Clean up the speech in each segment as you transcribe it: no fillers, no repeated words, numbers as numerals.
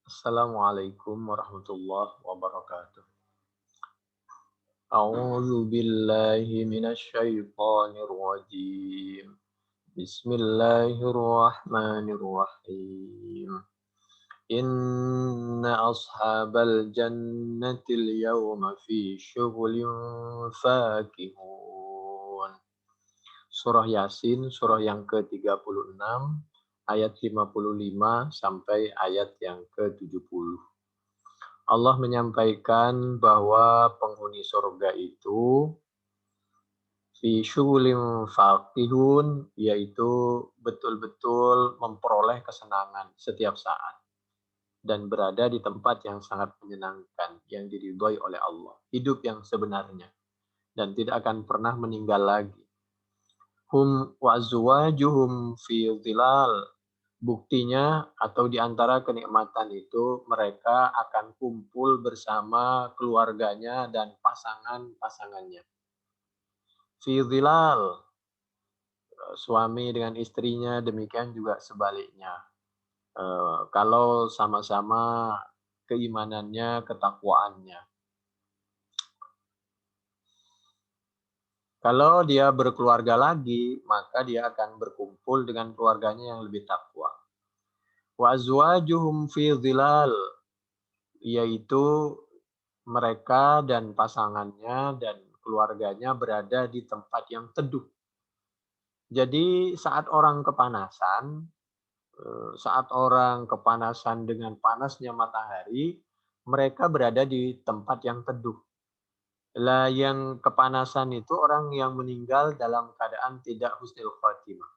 Assalamualaikum warahmatullahi wabarakatuh. A'udzu billahi minasy syaithanir rajim. Bismillahirrahmanirrahim. Inna ashabal jannatil yawma fi syughulin fakihun. Surah Yasin, surah yang ke-36, ayat 55 sampai ayat yang ke-70. Allah menyampaikan bahwa penghuni surga itu fi syulim faqihun, yaitu betul-betul memperoleh kesenangan setiap saat dan berada di tempat yang sangat menyenangkan yang diridhoi oleh Allah. Hidup yang sebenarnya dan tidak akan pernah meninggal lagi. Hum wa azwajuhum fi dhilal. Buktinya atau di antara kenikmatan itu mereka akan kumpul bersama keluarganya dan pasangan-pasangannya. Fi dhilal, suami dengan istrinya, demikian juga sebaliknya. Kalau sama-sama keimanannya, ketakwaannya. Kalau dia berkeluarga lagi, maka dia akan berkumpul dengan keluarganya yang lebih takwa. Wa azwajuhum fi dhilal, yaitu mereka dan pasangannya dan keluarganya berada di tempat yang teduh. Jadi saat orang kepanasan dengan panasnya matahari, mereka berada di tempat yang teduh. Lah yang kepanasan itu orang yang meninggal dalam keadaan tidak husnul khatimah.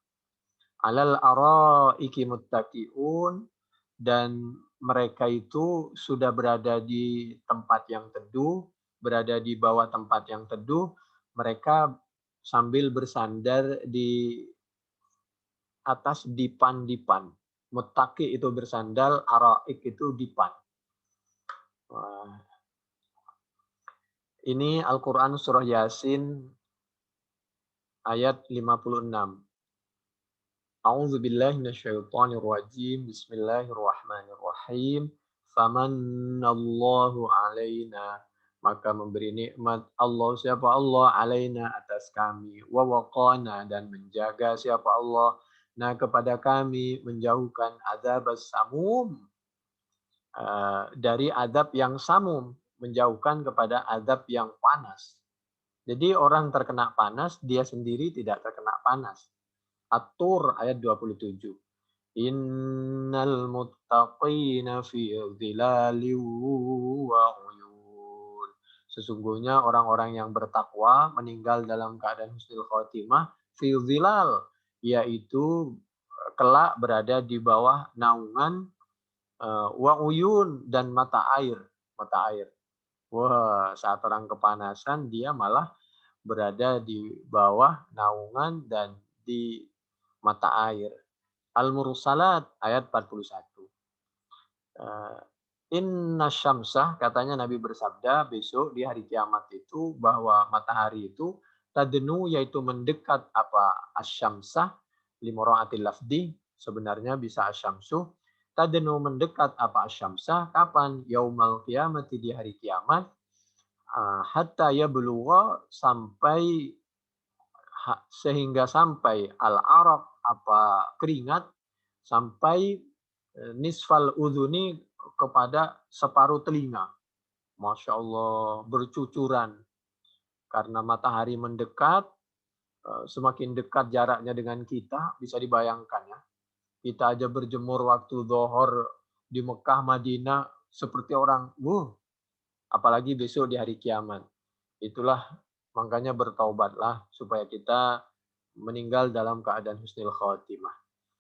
Alal araiki muttaqiun, dan mereka itu sudah berada di tempat yang teduh, berada di bawah tempat yang teduh, mereka sambil bersandar di atas dipan-dipan. Muttaqi itu bersandal, araik itu dipan. Wah, ini Al-Quran Surah Yasin ayat 56. A'udzu billahi minasyaitonir rajim. Bismillahirrahmanirrahim. Famanallahu alaina, maka memberi nikmat Allah, siapa Allah, alaina atas kami, wa waqana, dan menjaga siapa Allah, nah kepada kami, menjauhkan adzabas samum, dari adab yang samum, menjauhkan kepada adab yang panas. Jadi orang terkena panas, dia sendiri tidak terkena panas. At-Tur ayat 27. Innal muttaqina fi dhilalin wa uyun. Sesungguhnya orang-orang yang bertakwa meninggal dalam keadaan husnul khotimah fi dhilal, yaitu kelak berada di bawah naungan wa uyun, dan mata air, mata air. Wah, saat orang kepanasan dia malah berada di bawah naungan dan di mata air. Al-Mursalat ayat 41. Inna syamsah, katanya Nabi bersabda besok di hari kiamat itu bahwa matahari itu tadnu, yaitu mendekat, apa asyamsah limuraatil lafdi, sebenarnya bisa asyamsuh. Tadnu mendekat apa asyamsah, kapan? Yaumal kiamati, di hari kiamat. Hatta ya belugha, sampai sehingga sampai al-araq, apa keringat, sampai nisfal udhuni, kepada separuh telinga. Masya Allah, bercucuran. Karena matahari mendekat, semakin dekat jaraknya dengan kita, bisa dibayangkan ya. Kita aja berjemur waktu zuhur di Mekah, Madinah, seperti orang, apalagi besok di hari kiamat. Itulah makanya bertaubatlah supaya kita meninggal dalam keadaan husnul khotimah.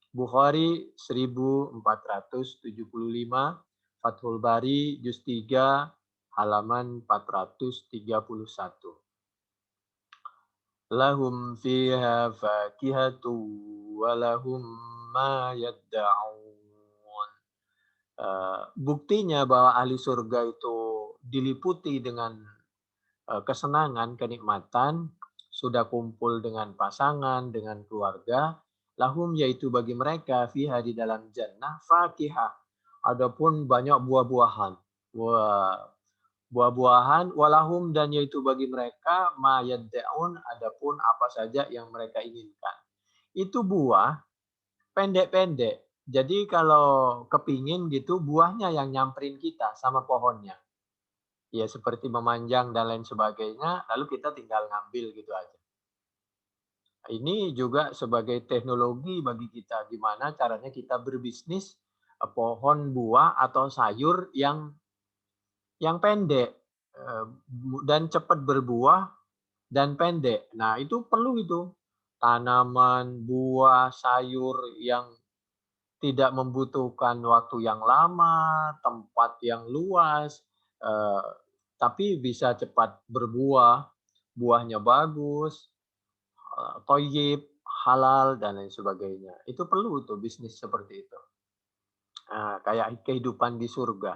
Bukhari 1475, Fathul Bari juz 3 halaman 431. Lahum fiha fakihatu wa lahum ma yadda'un. Buktinya bahwa ahli surga itu diliputi dengan kesenangan, kenikmatan, sudah kumpul dengan pasangan, dengan keluarga. Lahum, yaitu bagi mereka, fiha, di dalam jannah, fakihah, Adapun banyak buah-buahan. Wah, buah-buahan walahum dan yaitu bagi mereka ma yad'un adapun apa saja yang mereka inginkan. Itu buah pendek-pendek. Jadi kalau kepingin gitu buahnya yang nyamperin kita sama pohonnya. Ya seperti memanjang dan lain sebagainya, lalu kita tinggal ngambil gitu aja. Ini juga sebagai teknologi bagi kita, gimana caranya kita berbisnis pohon buah atau sayur yang pendek dan cepat berbuah dan pendek. Nah itu perlu itu tanaman, buah, sayur yang tidak membutuhkan waktu yang lama, tempat yang luas, eh, tapi bisa cepat berbuah, buahnya bagus, toyib, halal, dan lain sebagainya. Itu perlu tuh bisnis seperti itu. Nah, kayak kehidupan di surga.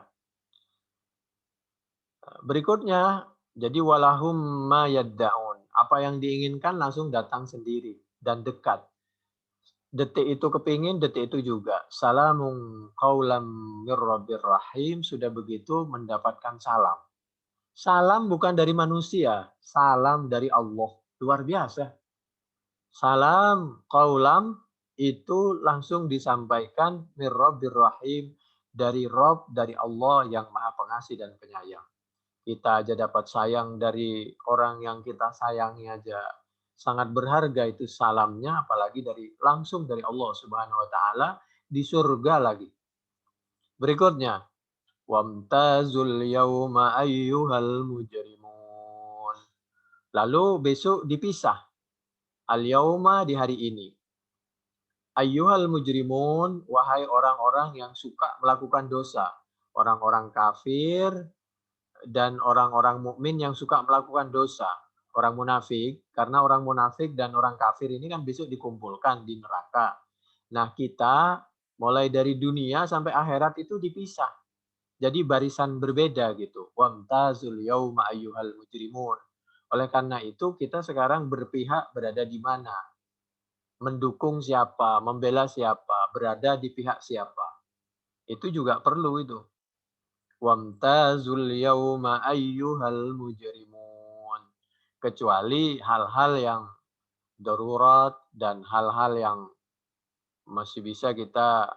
Berikutnya, jadi walahum ma yadda'un. Apa yang diinginkan langsung datang sendiri dan dekat. Detik itu kepingin, detik itu juga. Salamun qaulam mir rabbir rahim. Sudah begitu mendapatkan salam. Salam bukan dari manusia, salam dari Allah. Luar biasa. Salam qaulam itu langsung disampaikan mir rabbir rahim dari Rob, dari Allah yang Maha Pengasih dan Penyayang. Kita aja dapat sayang dari orang yang kita sayangi aja sangat berharga itu salamnya, apalagi langsung dari Allah Subhanahu wa taala di surga lagi. Berikutnya, wamtazul yauma ayyuhal mujrimun. Lalu besok dipisah. Al yauma di hari ini. Ayyuhal mujrimun, wahai orang-orang yang suka melakukan dosa. Orang-orang kafir dan orang-orang mukmin yang suka melakukan dosa. Orang munafik, karena orang munafik dan orang kafir ini kan besok dikumpulkan di neraka. Nah, kita mulai dari dunia sampai akhirat itu dipisah. Jadi barisan berbeda gitu. Wamtazul yauma ayyuhal mujrimun. Oleh karena itu kita sekarang berpihak berada di mana? Mendukung siapa, membela siapa, berada di pihak siapa. Itu juga perlu itu. Wamtazul yauma ayyuhal mujrimun. Kecuali hal-hal yang darurat dan hal-hal yang masih bisa kita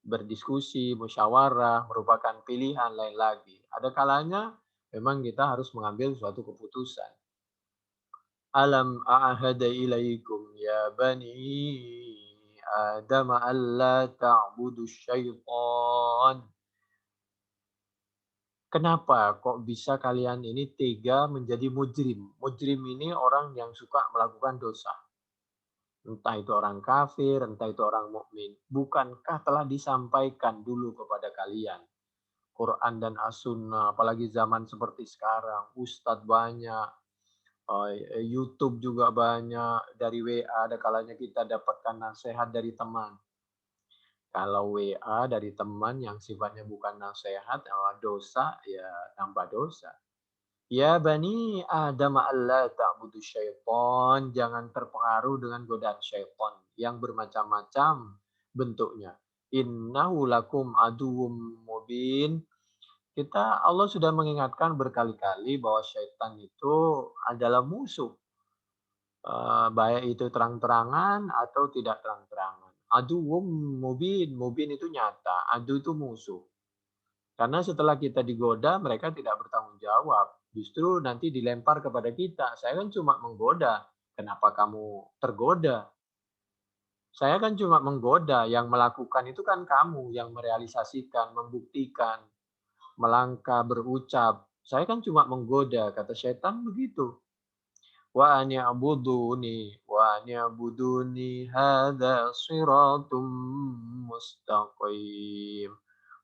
berdiskusi, musyawarah, merupakan pilihan lain lagi. Ada kalanya memang kita harus mengambil suatu keputusan. Alam a'ahada ilaikum ya bani Adam alla ta'budu syaitan. Kenapa kok bisa kalian ini tega menjadi mujrim? Mujrim ini orang yang suka melakukan dosa. Entah itu orang kafir, entah itu orang mukmin. Bukankah telah disampaikan dulu kepada kalian Quran dan As-Sunnah, apalagi zaman seperti sekarang, Ustadz banyak, YouTube juga banyak, dari WA ada kalanya kita dapatkan nasihat dari teman. Kalau WA dari teman yang sifatnya bukan nasihat, dosa, ya tambah dosa. Ya bani Adam alla ta'budu syaitan, jangan terpengaruh dengan godaan syaitan yang bermacam-macam bentuknya. Innahu lakum aduwwum mubin. Allah sudah mengingatkan berkali-kali bahwa syaitan itu adalah musuh. Baik itu terang-terangan atau tidak terang-terangan. Aduwwum mubin, mubin itu nyata, adu itu musuh. Karena setelah kita digoda, mereka tidak bertanggung jawab. Justru nanti dilempar kepada kita. Saya kan cuma menggoda. Kenapa kamu tergoda? Saya kan cuma menggoda. Yang melakukan itu kan kamu. Yang merealisasikan, membuktikan, melangkah, berucap. Saya kan cuma menggoda. Kata syaitan begitu. Wa ani'buduni. Wa ani'buduni. Hadha siratum mustaqim.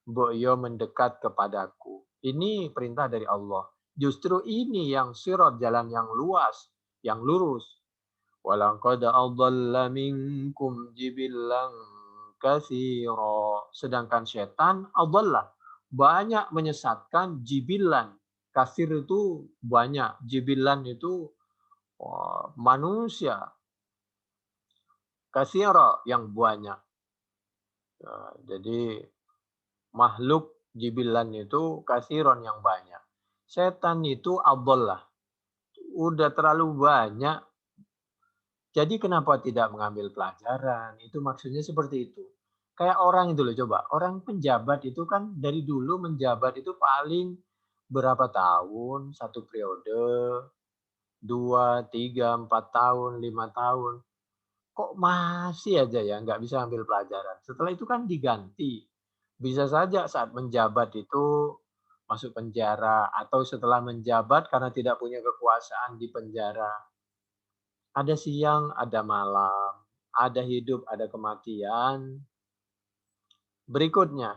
Boyo mendekat kepadaku. Ini perintah dari Allah. Justru ini yang sirat, jalan yang luas, yang lurus. Walaqad adalla minkum jibillan katsira. Sedangkan setan adalla, banyak menyesatkan jibilan. Kasir itu banyak, jibilan itu manusia. Katsira yang banyak. Jadi Makhluk jibilan itu kasiron yang banyak. Setan itu adollah. Udah terlalu banyak. Jadi kenapa tidak mengambil pelajaran? Itu maksudnya seperti itu. Kayak orang itu loh coba. Orang penjabat itu kan dari dulu menjabat itu paling berapa tahun, satu periode, 2, 3, 4 tahun, 5 tahun. Kok masih aja ya nggak bisa ambil pelajaran. Setelah itu kan diganti. Bisa saja saat menjabat itu masuk penjara atau setelah menjabat karena tidak punya kekuasaan di penjara. Ada siang, ada malam, ada hidup, ada kematian. Berikutnya,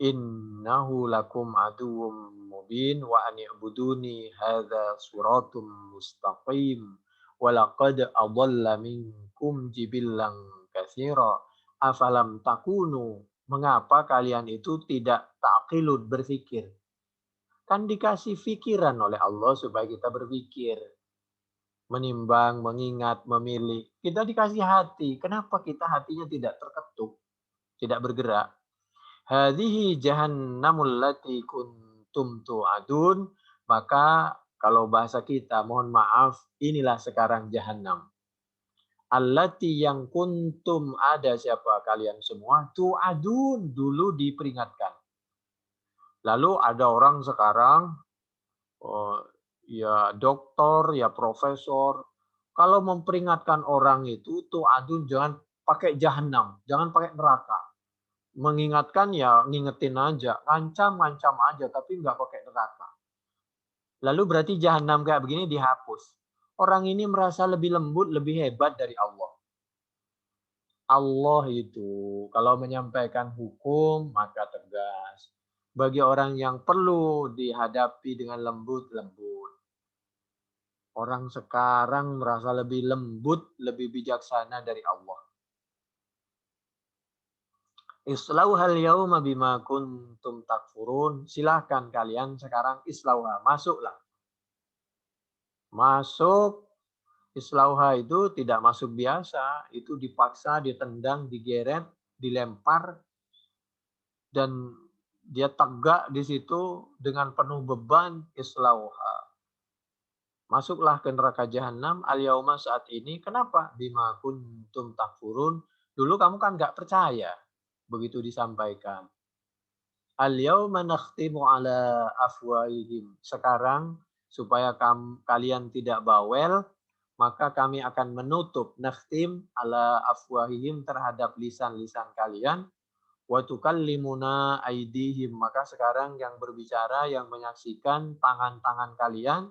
innahu lakum aduwwum mubin wa an i'buduni hadza siratum mustaqim wa laqad adalla minkum jibillan katsira afalam takunu, mengapa kalian itu tidak taqilun, berpikir. Kan dikasih pikiran oleh Allah supaya kita berpikir, menimbang, mengingat, memilih. Kita dikasih hati. Kenapa kita hatinya tidak terketuk, tidak bergerak? Hadhihi jahannamul lati kuntum tu'adun. Maka kalau bahasa kita, mohon maaf, inilah sekarang jahannam. Allati yang kuntum, ada siapa kalian semua, tu'adun, dulu diperingatkan. Lalu ada orang sekarang, oh, ya doktor, ya profesor, kalau memperingatkan orang itu tuh aduh jangan pakai jahanam, jangan pakai neraka. Mengingatkan ya ngingetin aja, ngancam-ngancam aja tapi nggak pakai neraka. Lalu berarti jahanam kayak begini dihapus. Orang ini merasa lebih lembut, lebih hebat dari Allah. Allah itu kalau menyampaikan hukum maka tegas. Bagi orang yang perlu dihadapi dengan lembut-lembut. Orang sekarang merasa lebih lembut, lebih bijaksana dari Allah. Islauhal yauma bima kuntum takfurun. Silahkan kalian sekarang islauha, masuklah. Masuk, islauha itu tidak masuk biasa, itu dipaksa, ditendang, digeret, dilempar, dan dia tegak di situ dengan penuh beban. Islauha. Masuklah ke neraka jahanam al-yauma, saat ini. Kenapa? Bima kuntum takfurun. Dulu kamu kan nggak percaya. Begitu disampaikan. Al-yauma nakhtimu ala afwahihim. Sekarang supaya kalian tidak bawel, maka kami akan menutup nakhtim ala afwahihim, terhadap lisan-lisan kalian. Wa tukallimuna aidihim. Maka sekarang yang berbicara, yang menyaksikan tangan-tangan kalian.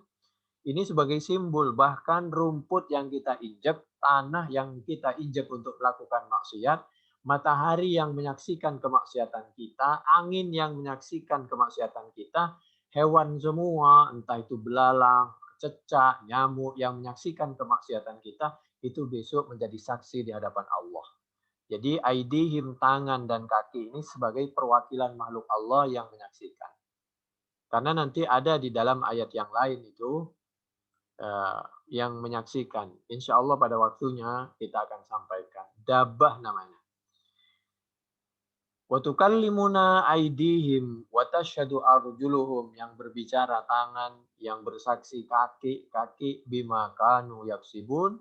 Ini sebagai simbol, bahkan rumput yang kita injek, tanah yang kita injek untuk melakukan maksiat, matahari yang menyaksikan kemaksiatan kita, angin yang menyaksikan kemaksiatan kita, hewan semua, entah itu belalang, cecak, nyamuk yang menyaksikan kemaksiatan kita, itu besok menjadi saksi di hadapan Allah. Jadi aidihim, tangan dan kaki ini sebagai perwakilan makhluk Allah yang menyaksikan. Karena nanti ada di dalam ayat yang lain itu, yang menyaksikan. Insya Allah pada waktunya kita akan sampaikan. Dabah namanya. Wa tukallimuna aidihim wa tashhadu arjuluhum, yang berbicara tangan, yang bersaksi kaki, kaki bima kanu yaksibun,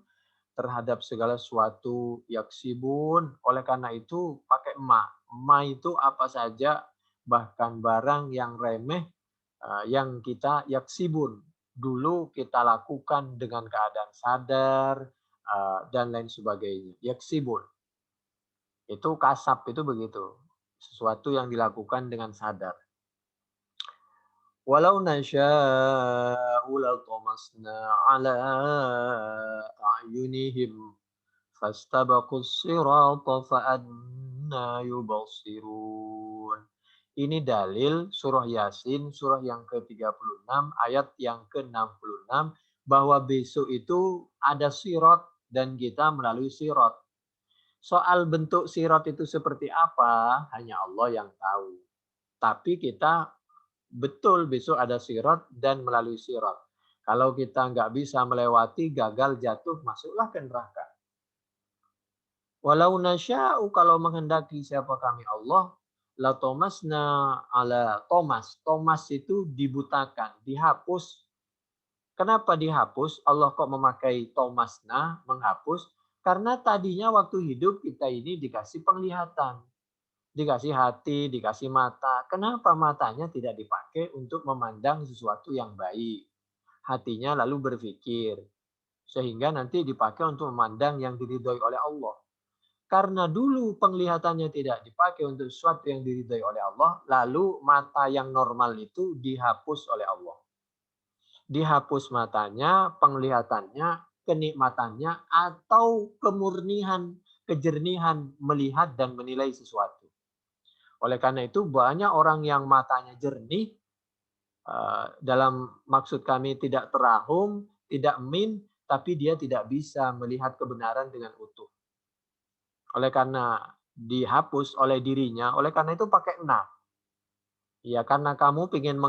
terhadap segala sesuatu yaksibun. Oleh karena itu pakai ma. Ma itu apa saja, bahkan barang yang remeh, yang kita yaksibun. Dulu kita lakukan dengan keadaan sadar, dan lain sebagainya. Yaksibun. Itu kasab, itu begitu. Sesuatu yang dilakukan dengan sadar. Walau nasya'u latamasna ala a'yunihim fastabaqus sirata fa'anna yubasirun. Ini dalil surah Yasin, surah yang ke-36, ayat yang ke-66, bahwa besok itu ada sirat dan kita melalui sirat. Soal bentuk sirat itu seperti apa, hanya Allah yang tahu. Tapi kita betul besok ada sirat dan melalui sirat. Kalau kita nggak bisa melewati, gagal, jatuh, masuklah ke neraka. Walau nasya'u, kalau menghendaki siapa kami Allah, la tomasna ala Thomas. Thomas itu dibutakan, dihapus. Kenapa dihapus? Allah kok memakai tomasna, menghapus? Karena tadinya waktu hidup kita ini dikasih penglihatan, dikasih hati, dikasih mata. Kenapa matanya tidak dipakai untuk memandang sesuatu yang baik? Hatinya lalu berpikir, sehingga nanti dipakai untuk memandang yang diridhoi oleh Allah. Karena dulu penglihatannya tidak dipakai untuk sesuatu yang diridhai oleh Allah, lalu mata yang normal itu dihapus oleh Allah. Dihapus matanya, penglihatannya, kenikmatannya, atau kemurnian, kejernihan melihat dan menilai sesuatu. Oleh karena itu banyak orang yang matanya jernih, dalam maksud kami tidak terahum, tidak min, tapi dia tidak bisa melihat kebenaran dengan utuh. Oleh karena dihapus oleh dirinya, oleh karena itu pakai na. Ya, karena kamu ingin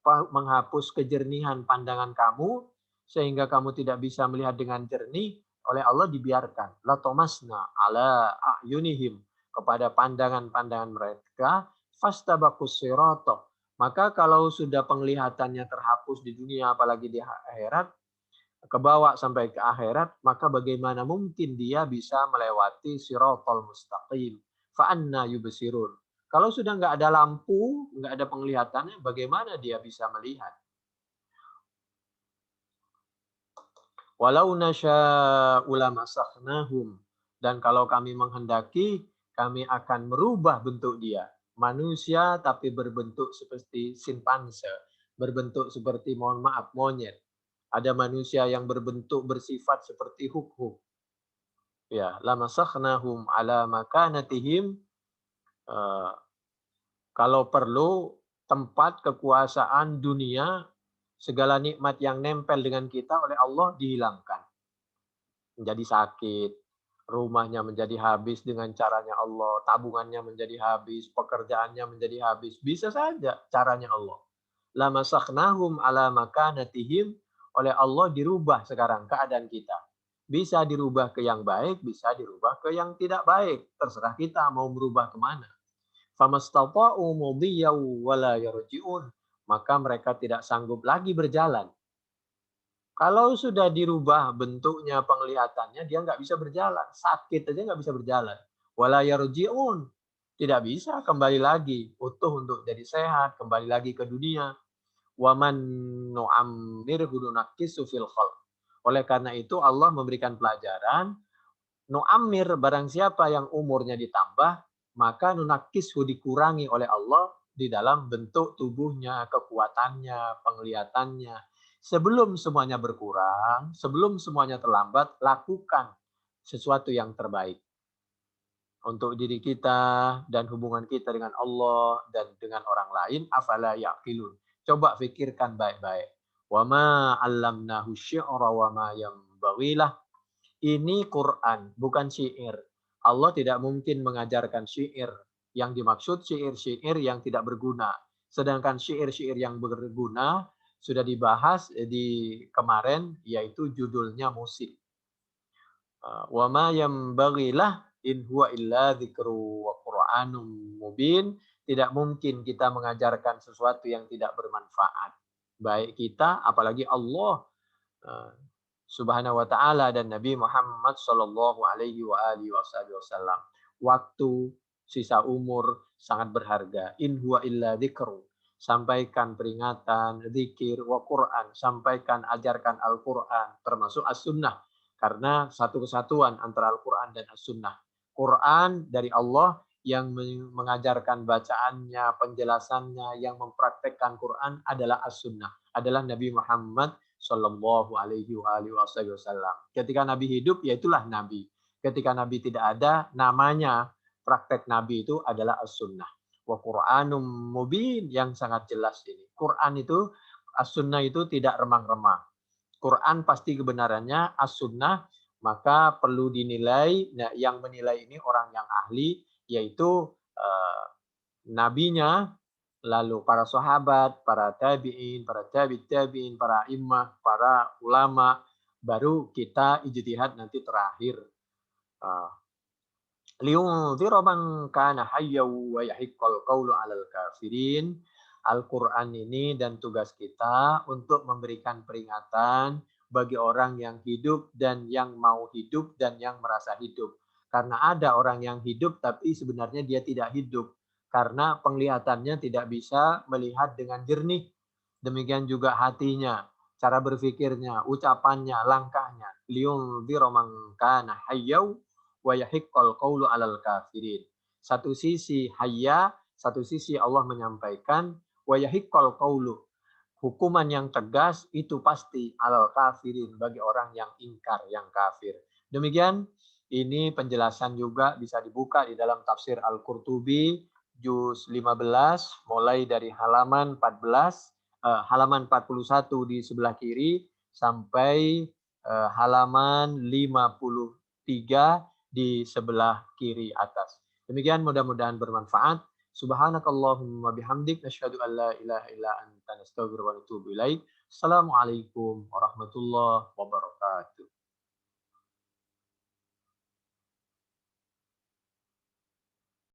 menghapus kejernihan pandangan kamu, sehingga kamu tidak bisa melihat dengan jernih, oleh Allah dibiarkan. La tomasna ala a'yunihim, kepada pandangan-pandangan mereka, fastabakus sirato. Maka kalau sudah penglihatannya terhapus di dunia, apalagi di akhirat, kebawa sampai ke akhirat, maka bagaimana mungkin dia bisa melewati siratal mustaqim? Fa'anna yubsirun. Kalau sudah nggak ada lampu, nggak ada penglihatannya, bagaimana dia bisa melihat? Walau nasya'u lamasakhnahum. Dan kalau kami menghendaki, kami akan merubah bentuk dia. Manusia tapi berbentuk seperti simpanse, berbentuk seperti, mohon maaf, monyet. Ada manusia yang berbentuk bersifat seperti huk-huk. Ya, lamasakhnahum ala makanatihim. Uh, Kalau perlu, tempat kekuasaan dunia, segala nikmat yang nempel dengan kita oleh Allah dihilangkan. Menjadi sakit, rumahnya menjadi habis dengan caranya Allah, tabungannya menjadi habis, pekerjaannya menjadi habis. Bisa saja caranya Allah. Lamasakhnahum ala makanatihim, oleh Allah dirubah sekarang keadaan kita. Bisa dirubah ke yang baik, bisa dirubah ke yang tidak baik. Terserah kita mau merubah kemana. Famastata'u mudhiyaw wala yarji'un. Maka mereka tidak sanggup lagi berjalan. Kalau sudah dirubah bentuknya, penglihatannya, dia nggak bisa berjalan. Sakit aja nggak bisa berjalan. Wala yarji'un. Tidak bisa kembali lagi utuh untuk jadi sehat, kembali lagi ke dunia. Waman nu'ammirhu nunakkisu fil khalq. Oleh karena itu Allah memberikan pelajaran, nu'ammir, barang siapa yang umurnya ditambah, maka nunakkishu, dikurangi oleh Allah di dalam bentuk tubuhnya, kekuatannya, penglihatannya. Sebelum semuanya berkurang, sebelum semuanya terlambat, lakukan sesuatu yang terbaik untuk diri kita dan hubungan kita dengan Allah dan dengan orang lain. Afala yaqilun. Coba pikirkan baik-baik. Wa ma 'allamnahu syi'ra wa ma yanbaghi lah. Ini Quran, bukan syair. Allah tidak mungkin mengajarkan syair. Yang dimaksud syair-syair yang tidak berguna. Sedangkan syair-syair yang berguna sudah dibahas di kemarin, yaitu judulnya musik. Wa ma yanbaghi lah in huwa illa dzikru wa Qur'anum mubin. Tidak mungkin kita mengajarkan sesuatu yang tidak bermanfaat. Baik kita, apalagi Allah Subhanahu wa taala dan Nabi Muhammad sallallahu alaihi wa alihi wasallam. Waktu, sisa umur sangat berharga. In huwa illa dzikru. Sampaikan peringatan, zikir, wa Quran. Sampaikan, ajarkan Al-Quran, termasuk As-Sunnah. Karena satu kesatuan antara Al-Quran dan As-Sunnah. Quran dari Allah yang mengajarkan bacaannya, penjelasannya, yang mempraktekkan Quran adalah As-Sunnah. Adalah Nabi Muhammad Sallallahu alaihi wasallam. Ketika Nabi hidup, ya itulah Nabi. Ketika Nabi tidak ada, namanya praktek Nabi itu adalah As-Sunnah. Wa Qur'anum mubin, yang sangat jelas ini. Quran itu, As-Sunnah itu tidak remang-remang. Quran pasti kebenarannya, As-Sunnah maka perlu dinilai. Nah, yang menilai ini orang yang ahli, yaitu nabinya, lalu para sahabat, para tabi'in, para tabi'in, para imam, para ulama, baru kita ijtihad nanti terakhir. liyunzira man kana hayyan wa yahiqqal qawlu 'alal kafirin. Al-Qur'an ini dan tugas kita untuk memberikan peringatan bagi orang yang hidup dan yang mau hidup dan yang merasa hidup. Karena ada orang yang hidup tapi sebenarnya dia tidak hidup karena penglihatannya tidak bisa melihat dengan jernih. Demikian juga hatinya, cara berpikirnya, ucapannya, langkahnya. Liyunzira man kana hayyan wa yahiqqal qawlu 'alal kafirin. Satu sisi hayya, satu sisi Allah menyampaikan wa yahiqqal qawlu. Hukuman yang tegas itu pasti 'alal kafirin bagi orang yang ingkar, yang kafir. Demikian ini penjelasan juga bisa dibuka di dalam tafsir Al-Qurtubi juz 15 mulai dari halaman 14 halaman 41 di sebelah kiri sampai halaman 53 di sebelah kiri atas. Demikian mudah-mudahan bermanfaat. Subhanakallahumma bihamdik nasyhadu an la ilaha illa anta nastaghfiruka wa natubu ilaik. Assalamualaikum warahmatullahi wabarakatuh.